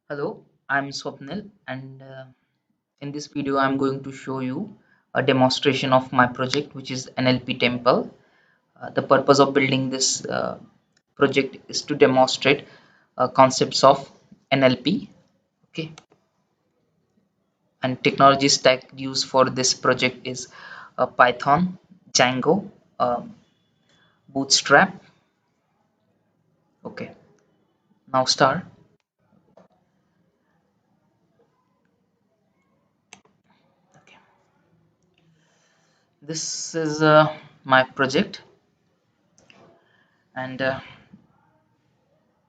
Hello, I'm Swapnil, and in this video, I'm going to show you a demonstration of my project, which is NLP Temple. The purpose of building this project is to demonstrate concepts of NLP, okay, and technology stack used for this project is Python, Django, Bootstrap. Okay, now start. Okay, this is my project, and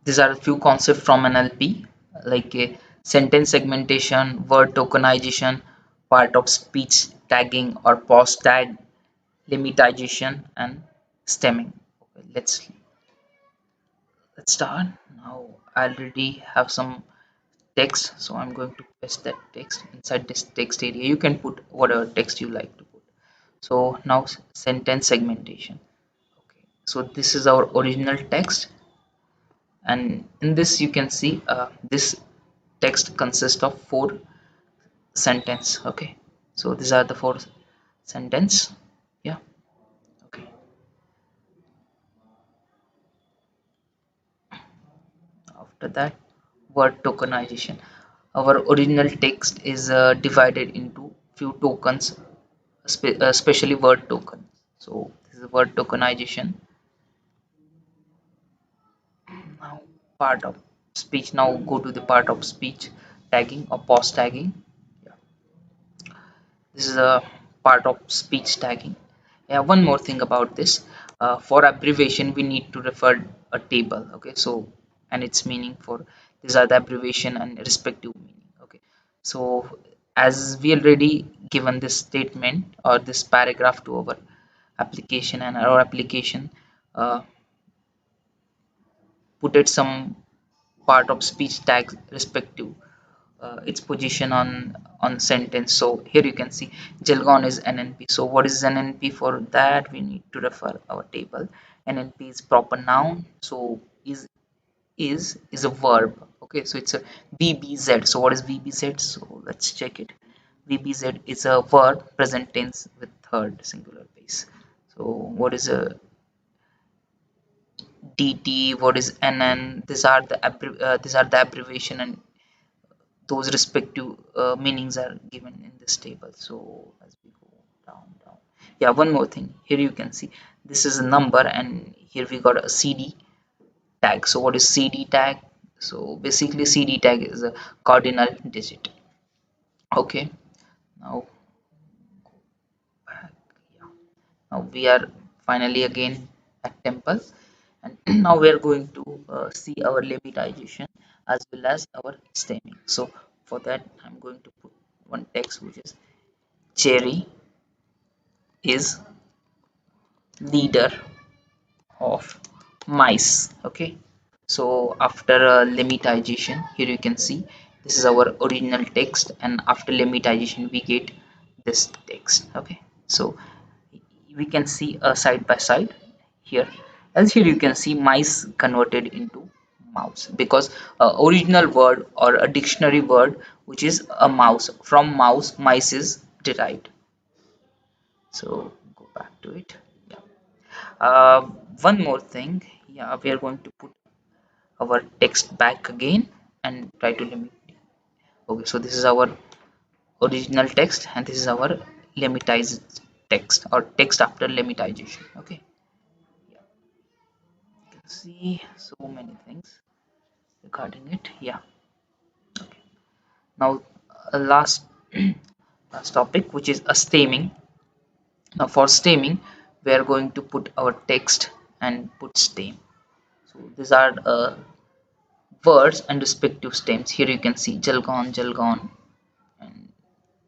these are a few concepts from NLP like sentence segmentation, word tokenization, part of speech tagging or pause tag, limitization, and stemming. Okay, let's start. Now I already have some text, so I'm going to paste that text inside this text area. You can put whatever text you like to put. So now sentence segmentation. Okay, so this is our original text, and in this you can see this text consists of four sentence. Okay, so these are the four sentence. Yeah. Okay, after that, word tokenization. Our original text is divided into few tokens, especially word token. So this is word tokenization. Now part of speech. Now go to the part of speech tagging or pause tagging. Yeah, this is a part of speech tagging. Yeah, one more thing about this. For abbreviation we need to refer a table. Okay, so and its meaning for these are the abbreviation and respective meaning. Okay, so as we already given this statement or this paragraph to our application, and our application put it some part of speech tag respective its position on sentence. So here you can see Jelgon is NNP. So what is NNP? For that we need to refer our table. NNP is proper noun. So is a verb. Okay, so it's a VBZ. So what is VBZ? So let's check it. VBZ is a verb present tense with third singular base. So what is a DT? What is NN? These are the abbreviation, and those respective meanings are given in this table. So as we go down, yeah, one more thing. Here you can see this is a number, and here we got a CD tag. So what is CD tag? So basically CD tag is a cardinal digit. Okay, now back. Yeah, now we are finally again at temple, and now we are going to see our limitization as well as our stemming. So for that I'm going to put one text, which is Cherry is leader of mice. Okay, so after limitization, here you can see this is our original text, and after limitization we get this text. Okay, so we can see a side by side here. Else here you can see mice converted into mouse, because original word or a dictionary word which is a mouse, from mouse mice is derived. So go back to it. Yeah. uh, One more thing. Yeah, we are going to put our text back again and try to limit. Okay, so this is our original text, and this is our limitized text or text after limitization. Okay, yeah, you can see so many things regarding it. Yeah. Okay, now last last topic, which is a stemming. Now for stemming we are going to put our text and put stem. So these are words and respective stems. Here you can see Jalgon, Jalgon, and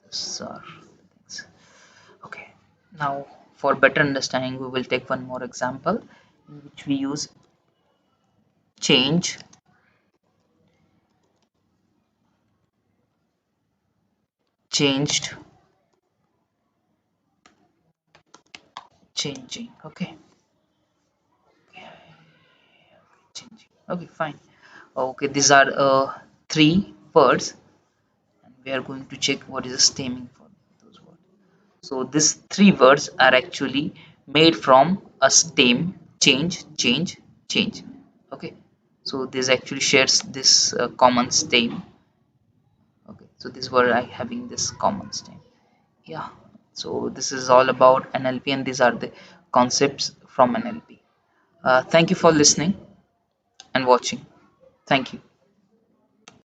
these are things. Okay, now for better understanding, we will take one more example in which we use change, changed, changing. Okay, changing. Okay, fine. Okay, these are three. words, and we are going to check what is the stemming for those words. So these three words are actually made from a stem: change, change, change. Okay, so this actually shares this common stem. Okay, so this word I having this common stem. Yeah, so this is all about NLP, and these are the concepts from NLP. Thank you for listening and watching. Thank you.